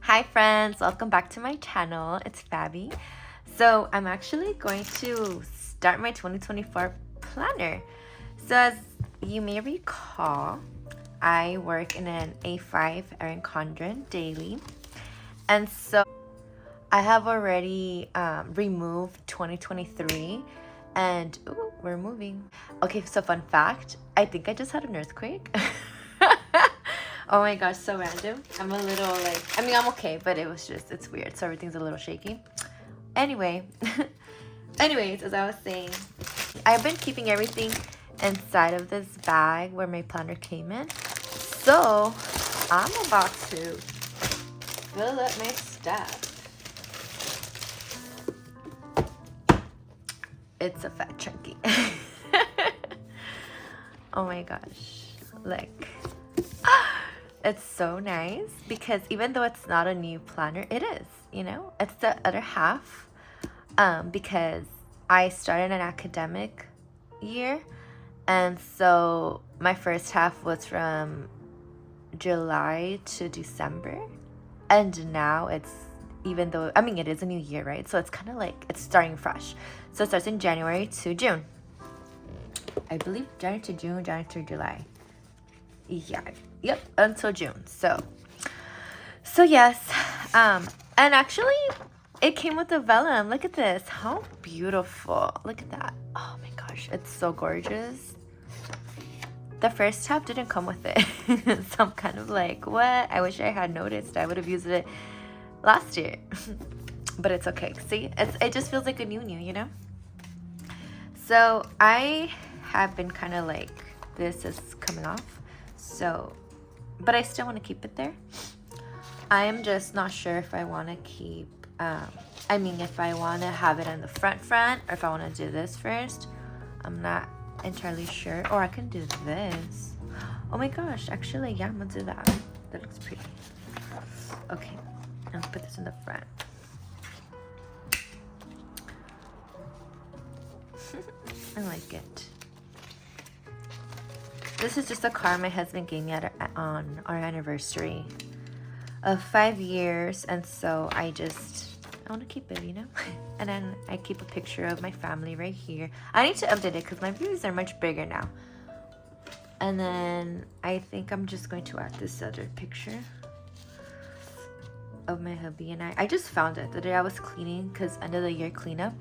Hi friends, welcome back to my channel. It's Fabi. So I'm actually going to start my 2024 planner. So as you may recall, I work in an A5 Erin Condren daily. And so I have already removed 2023 and ooh, we're moving. Okay, so fun fact, I think I just had an earthquake. Oh my gosh, so random. I'm a little I'm okay, but it's weird. So everything's a little shaky. Anyway, anyways, as I was saying, I've been keeping everything inside of this bag where my planner came in. So I'm about to fill up my stuff. It's a fat chunky. Oh my gosh, look. It's so nice because even though it's not a new planner, it is, it's the other half because I started an academic year, and so my first half was from July to December, and now it's, even though it is a new year, right? So it's kind of like it's starting fresh. So it starts in January to June. I believe January to June, January to July. Yeah, yep, until June. So yes, and actually it came with a vellum. Look at this, how beautiful. Look at that. Oh my gosh, it's so gorgeous. The first half didn't come with it. So I'm kind of like, what? I wish I had noticed. I would have used it last year. But it's okay. See, it just feels like a new, So I have been kind of like, this is coming off. So, but I still want to keep it there. I am just not sure if I want to keep, if I want to have it in the front, or if I want to do this first. I'm not entirely sure. Or I can do this. Oh my gosh, actually, yeah, I'm going to do that. That looks pretty. Okay, I'll put this in the front. I like it. This is just a card my husband gave me on our anniversary of 5 years, and so I want to keep it, And then I keep a picture of my family right here. I need to update it because my views are much bigger now. And then I think I'm just going to add this other picture of my hubby and I. I just found it the day I was cleaning because end of the year cleanup,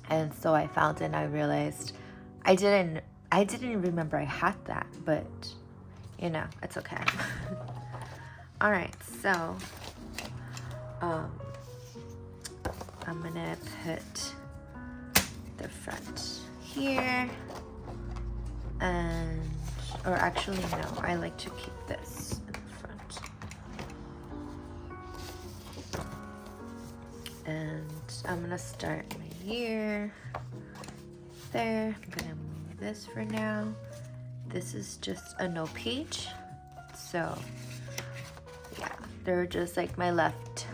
and so I found it and I realized I didn't remember I had that, but it's okay. All right, so I'm gonna put the front here, and or actually no, I like to keep this in the front. And I'm gonna start my year there. I'm gonna move this for now. This is just a note page, so yeah, they're just like my left.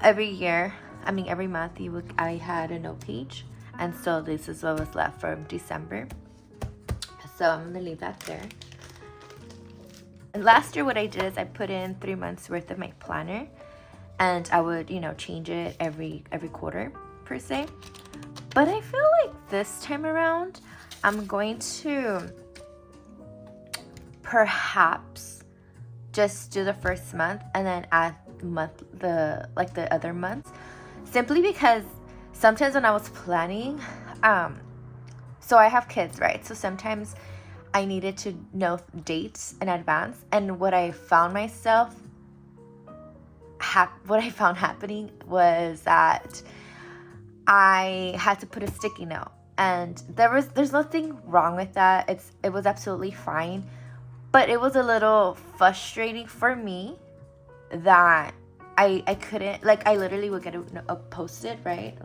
Every year, every month, I had a note page, and so this is what was left from December. So I'm gonna leave that there. And last year, what I did is I put in 3 months worth of my planner, and I would, change it every quarter per se. But I feel like this time around, I'm going to perhaps just do the first month and then add the other months, simply because sometimes when I was planning, so I have kids, right? So sometimes I needed to know dates in advance, and what I found happening was that I had to put a sticky note, and there's nothing wrong with that. It was absolutely fine, but it was a little frustrating for me that I couldn't, I literally would get a post-it, right?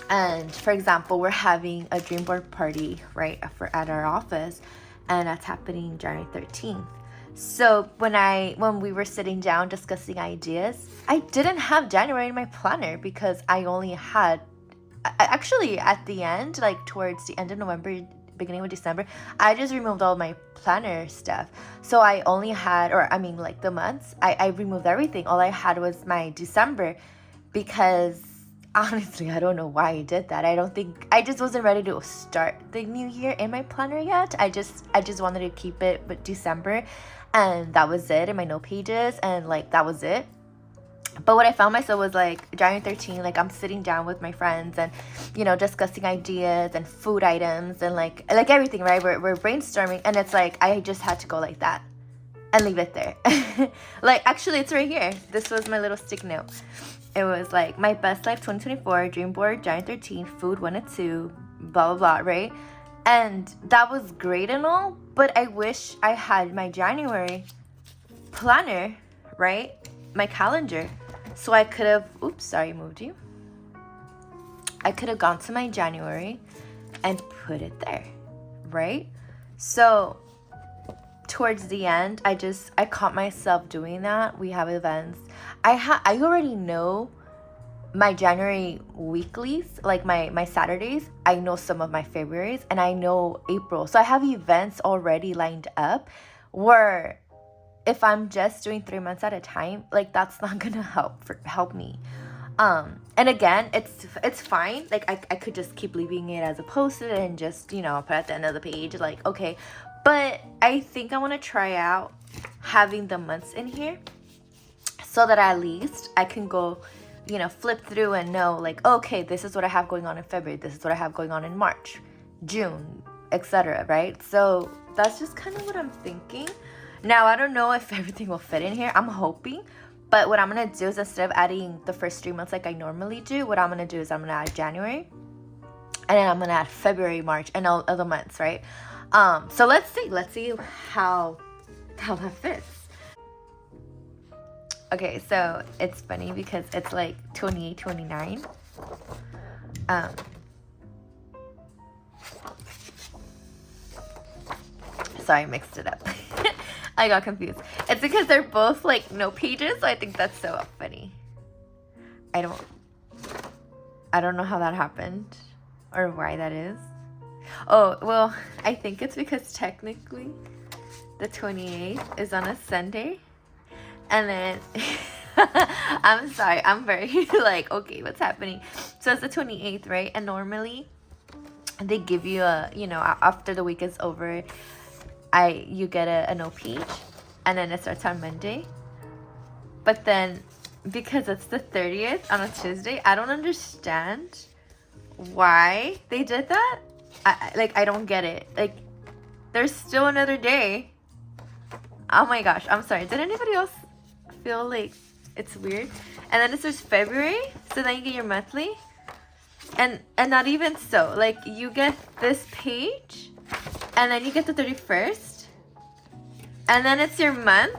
And for example, we're having a dream board party, right, at our office, and that's happening January 13th. So when we were sitting down discussing ideas, I didn't have January in my planner because I only had, actually at the end, towards the end of November, beginning of December, I just removed all my planner stuff. So I only had, or I mean like the months, I removed everything. All I had was my December, because honestly, I don't know why I did that. I just wasn't ready to start the new year in my planner yet. I just wanted to keep it with December, and that was it in my note pages, and like that was it. But what I found myself was like January 13th, like I'm sitting down with my friends and, you know, discussing ideas and food items and like everything, right? We're brainstorming, and it's like I just had to go like that and leave it there. Like actually it's right here. This was my little stick note. It was like my best life 2024, dream board, January 13th, food 1 and 2, blah, blah, blah, right? And that was great and all, but I wish I had my January planner, right? My calendar. So I could have, oops, sorry, moved you. I could have gone to my January and put it there, right? So towards the end, I caught myself doing that. We have events. I already know my January weeklies, like my Saturdays. I know some of my Februarys, and I know April. So I have events already lined up where if I'm just doing 3 months at a time, like that's not gonna help me. And again, it's fine. Like I could just keep leaving it as a post-it and just, you know, put at the end of the page, like, okay. But I think I want to try out having the months in here, so that at least I can go, you know, flip through and know like, okay, this is what I have going on in February. This is what I have going on in March, June, etc. Right? So that's just kind of what I'm thinking. Now, I don't know if everything will fit in here. I'm hoping. But what I'm going to do is, instead of adding the first 3 months like I normally do, what I'm going to do is I'm going to add January. And then I'm going to add February, March, and all other months, right? So let's see how that fits. Okay, so it's funny because it's like 28, 29. Sorry, I mixed it up. I got confused. It's because they're both like no pages, so I think that's so funny. I don't know how that happened or why that is. Oh, well, I think it's because technically the 28th is on a Sunday. And then I'm sorry, I'm very like, okay, what's happening? So it's the 28th, right? And normally they give you a, you know, after the week is over, you get a no page, and then it starts on Monday. But then because it's the 30th on a Tuesday, I don't understand why they did that. I don't get it. Like, there's still another day. Oh my gosh, I'm sorry. Did anybody else feel like it's weird? And then it says February, so then you get your monthly, and not even so. Like, you get this page, and then you get the 31st, and then it's your month.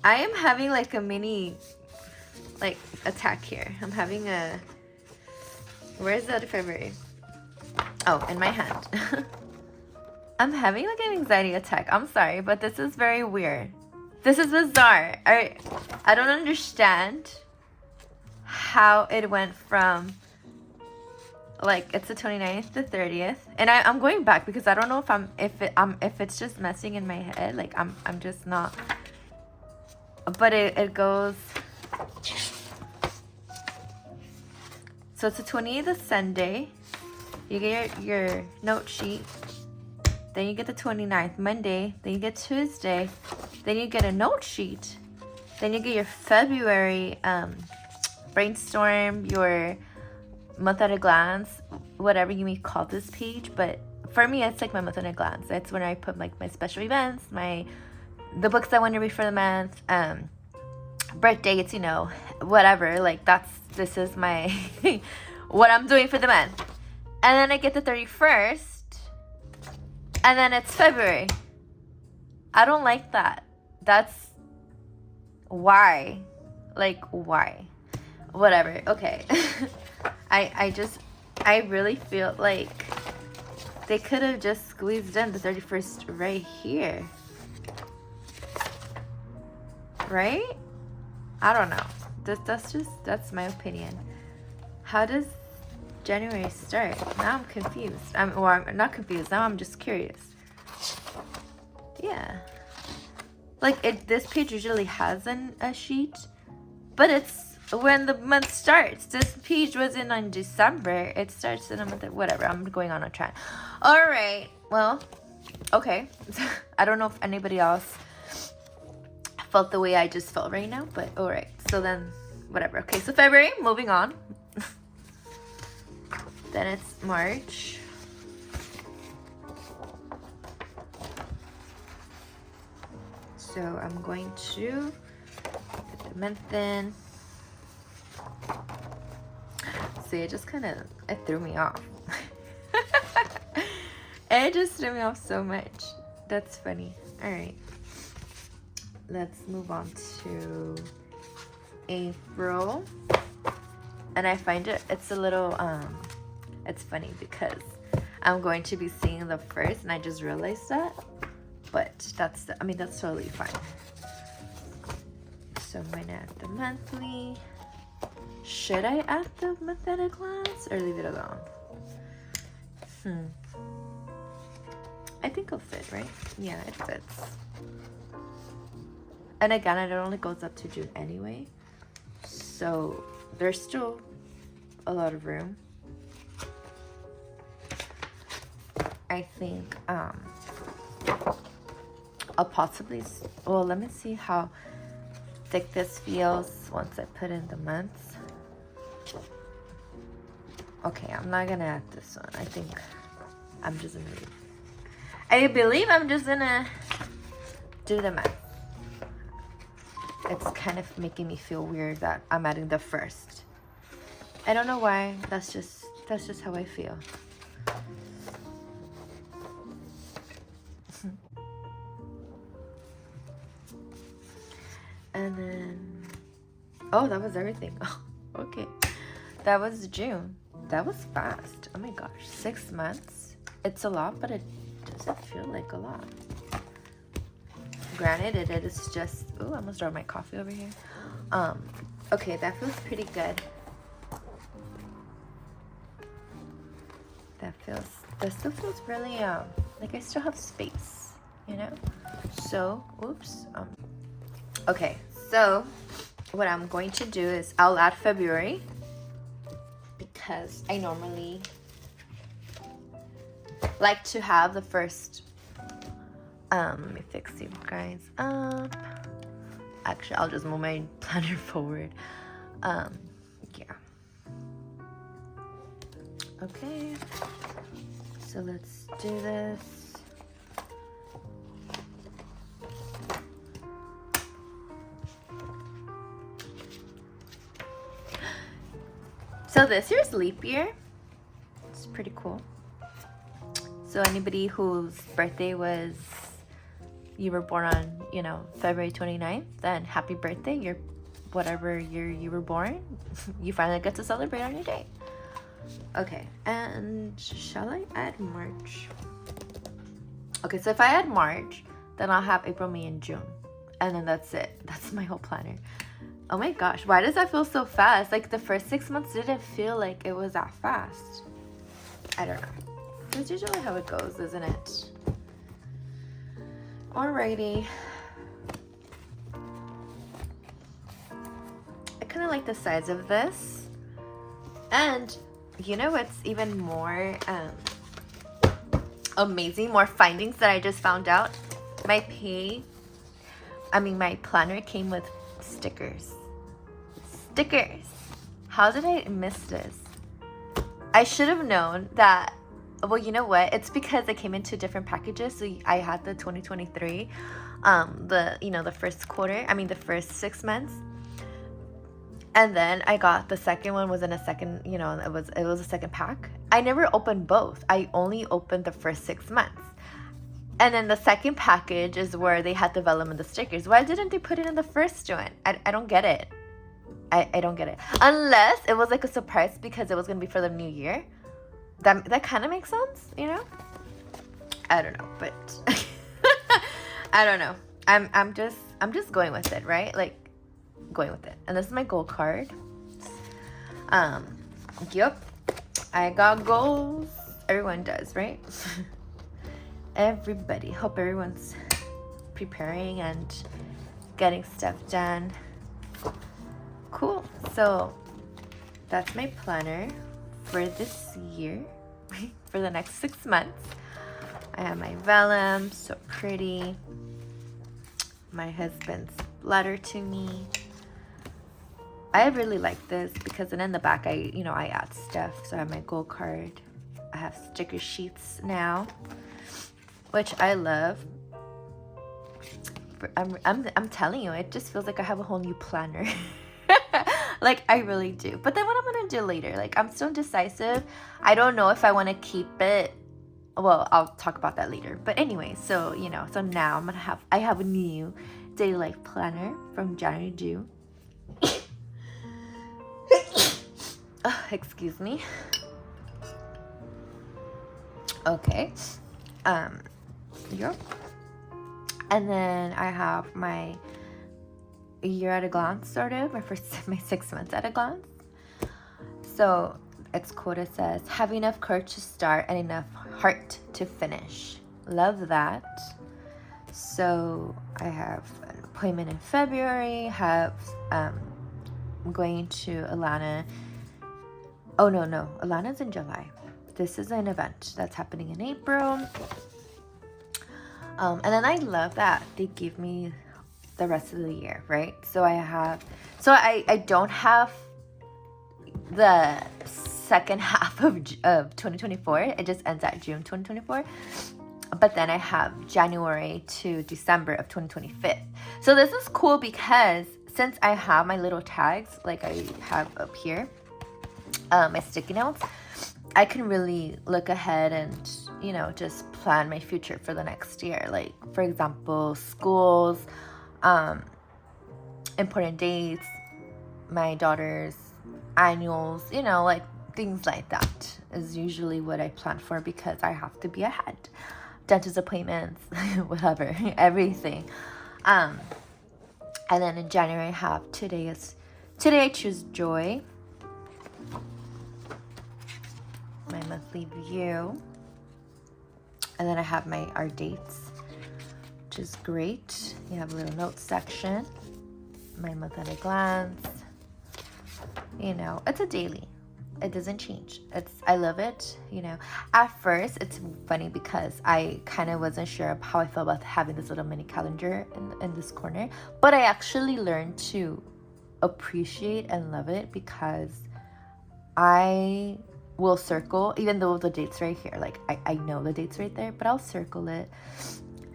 I am having like a mini like attack here. I'm having a, where's the other February? Oh, in my hand. I'm having like an anxiety attack. I'm sorry, but this is very weird. This is bizarre. I don't understand how it went from like it's the 29th to 30th, and I'm going back because I don't know if it's just messing in my head. Like I'm just not. But it goes. So it's the 28th of Sunday. You get your note sheet. Then you get the 29th, Monday. Then you get Tuesday. Then you get a note sheet. Then you get your February brainstorm, your month at a glance, whatever you may call this page. But for me, it's like my month at a glance. That's when I put like my special events, the books I want to read for the month, birth dates, you know, whatever. Like this is my what I'm doing for the month. And then I get the 31st. And then it's February. I don't like that. That's why. Like, why? Whatever. Okay. I really feel like they could have just squeezed in the 31st right here. Right? I don't know. That's my opinion. How does January start? Now I'm confused. I'm not confused. Now I'm just curious. Yeah. Like this page usually has a sheet, but it's when the month starts. This page was in on December. It starts in a month. Whatever. I'm going on a trend. All right. Well, okay. I don't know if anybody else felt the way I just felt right now, but all right. So then, whatever. Okay. So February. Moving on. Then it's March. So I'm going to put the month in. See, it just kind of, it threw me off. It just threw me off so much. That's funny. All right. Let's move on to April. And I find it's a little, it's funny because I'm going to be seeing the first and I just realized that. But that's totally fine. So I'm going to add the monthly. Should I add the month at a glance or leave it alone? I think it'll fit, right? Yeah, it fits. And again, it only goes up to June anyway. So there's still a lot of room. I think, I'll possibly, well, let me see how thick this feels once I put in the months. Okay, I'm not gonna add this one. I think I'm just gonna leave. I believe I'm just gonna do the month. It's kind of making me feel weird that I'm adding the first. I don't know why. That's just how I feel. And then, oh, that was everything. Oh, okay. That was June. That was fast. Oh my gosh, 6 months. It's a lot, but it doesn't feel like a lot. Granted, it is just, oh, I almost dropped my coffee over here. Okay, that feels pretty good. That still feels really, like I still have space, you know? So, oops, okay, so what I'm going to do is I'll add February because I normally like to have the first, let me fix you guys up. Actually, I'll just move my planner forward. Yeah. Okay, so let's do this. So this year's leap year. It's pretty cool. So anybody whose birthday was, you were born on, you know, February 29th, then happy birthday. You're whatever year you were born, you finally get to celebrate on your day. Okay, and shall I add March? Okay, so if I add March, then I'll have April, May, and June. And then that's it. That's my whole planner. Oh my gosh, why does that feel so fast? Like the first 6 months didn't feel like it was that fast. I don't know. That's usually how it goes, isn't it? Alrighty. I kind of like the size of this. And you know what's even more amazing, more findings that I just found out? My planner came with stickers. Stickers. How did I miss this? I should have known that. Well, you know what? It's because it came in 2 different packages. So I had the 2023, the first quarter. I mean, the first 6 months. And then I got the second one was in a second, it was a second pack. I never opened both. I only opened the first 6 months. And then the second package is where they had development of the stickers. Why didn't they put it in the first one? I don't get it. I don't get it. Unless it was like a surprise because it was going to be for the new year. That kind of makes sense, you know? I don't know, but I don't know. I'm just going with it, right? Like going with it. And this is my gold card. Yep. I got goals. Everyone does, right? Everybody. Hope everyone's preparing and getting stuff done. Cool. So that's my planner for this year, for the next 6 months. I have my vellum, so pretty. My husband's letter to me. I really like this because then in the back I add stuff. So I have my goal card. I have sticker sheets now, which I love. I'm telling you, it just feels like I have a whole new planner. Like I really do. But then what I'm gonna do later, like I'm still indecisive. I don't know if I want to keep it. Well, I'll talk about that later. But anyway, so so now I have a new daily life planner from January to June. Oh, excuse me. Okay. Yep. And then I have my year at a glance, sort of my 6 months at a glance. So its quote says, have enough courage to start and enough heart to finish. Love that. So I have an appointment in February. I'm going to Atlanta. Oh no, Atlanta's in July. This is an event that's happening in April. And then I love that they give me the rest of the year, right? So I don't have the second half of 2024. It just ends at June 2024. But then I have January to December of 2025. So this is cool because since I have my little tags, like I have up here, my sticky notes, I can really look ahead and, just plan my future for the next year. Like, for example, schools, important dates, my daughter's annuals, like things like that is usually what I plan for because I have to be ahead. Dentist appointments, whatever, everything. And then in January I have today I choose joy. My monthly view. And then I have our dates, which is great. You have a little notes section. My month at a glance. It's a daily. It doesn't change. I love it. At first it's funny because I kind of wasn't sure of how I felt about having this little mini calendar in this corner, but I actually learned to appreciate and love it because I will circle, even though the date's right here, like I know the date's right there, but I'll circle it.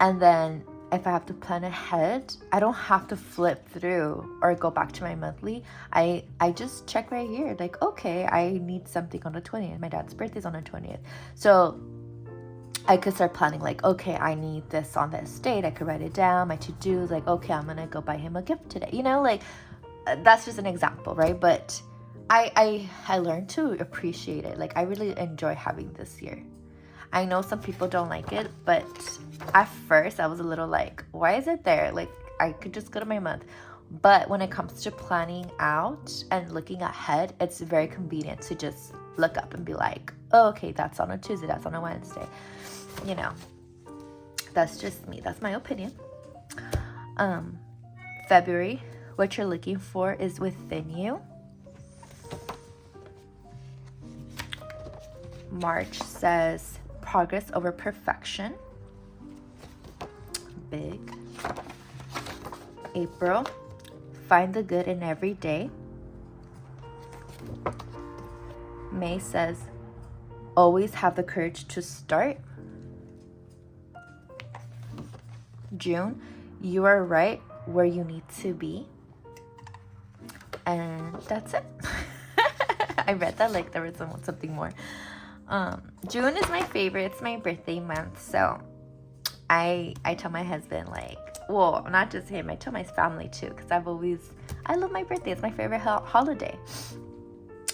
And then if I have to plan ahead, I don't have to flip through or go back to my monthly. I just check right here, like, okay, I need something on the 20th. My dad's birthday's on the 20th. So I could start planning, like, okay, I need this on this date. I could write it down, my to-do, like, okay, I'm gonna go buy him a gift today. Like, that's just an example, right? But I learned to appreciate it. Like, I really enjoy having this year. I know some people don't like it, but at first I was a little like, why is it there? Like, I could just go to my month. But when it comes to planning out and looking ahead, it's very convenient to just look up and be like, oh, okay, that's on a Tuesday, that's on a Wednesday. That's just me. That's my opinion. February, what you're looking for is within you. March says progress over perfection. Big. April, find the good in every day. May says always have the courage to start. June, you are right where you need to be. And that's it. I read that like there was something more. June is my favorite. It's my birthday month, so I tell my husband, like, well, not just him, I tell my family too, because I love my birthday. It's my favorite holiday.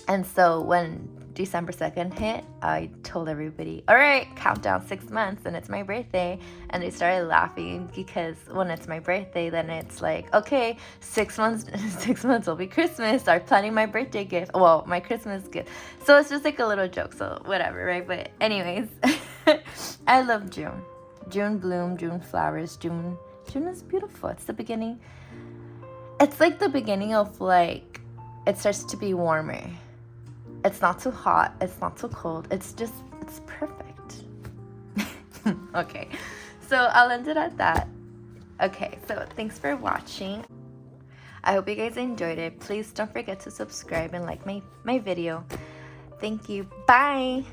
And so when December 2nd hit, I told everybody, all right, countdown 6 months and it's my birthday. And they started laughing because when it's my birthday, then it's like, okay, 6 months, 6 months will be Christmas. Start planning my birthday gift. Well, my Christmas gift. So it's just like a little joke. So whatever, right? But anyways, I love June. June bloom, June flowers, June is beautiful. It's the beginning. It's like the beginning of like, it starts to be warmer. It's not too hot. It's not too cold. It's perfect. Okay, so I'll end it at that. Okay, so thanks for watching. I hope you guys enjoyed it. Please don't forget to subscribe and like my video. Thank you. Bye.